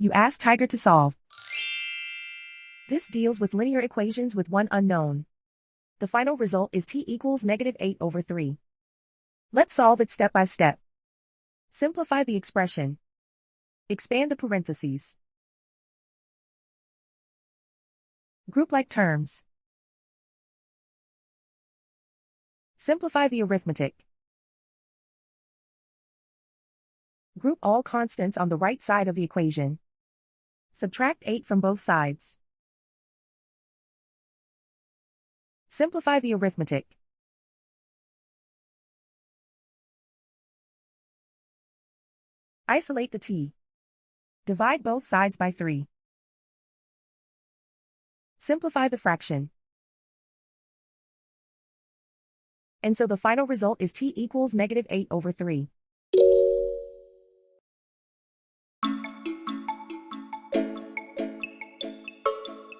You ask Tiger to solve. This deals with linear equations with one unknown. The final result is t equals -8/3. Let's solve it step by step. Simplify the expression. Expand the parentheses. Group like terms. Simplify the arithmetic. Group all constants on the right side of the equation. Subtract 8 from both sides. Simplify the arithmetic. Isolate the t. Divide both sides by 3. Simplify the fraction. And so the final result is t equals -8/3.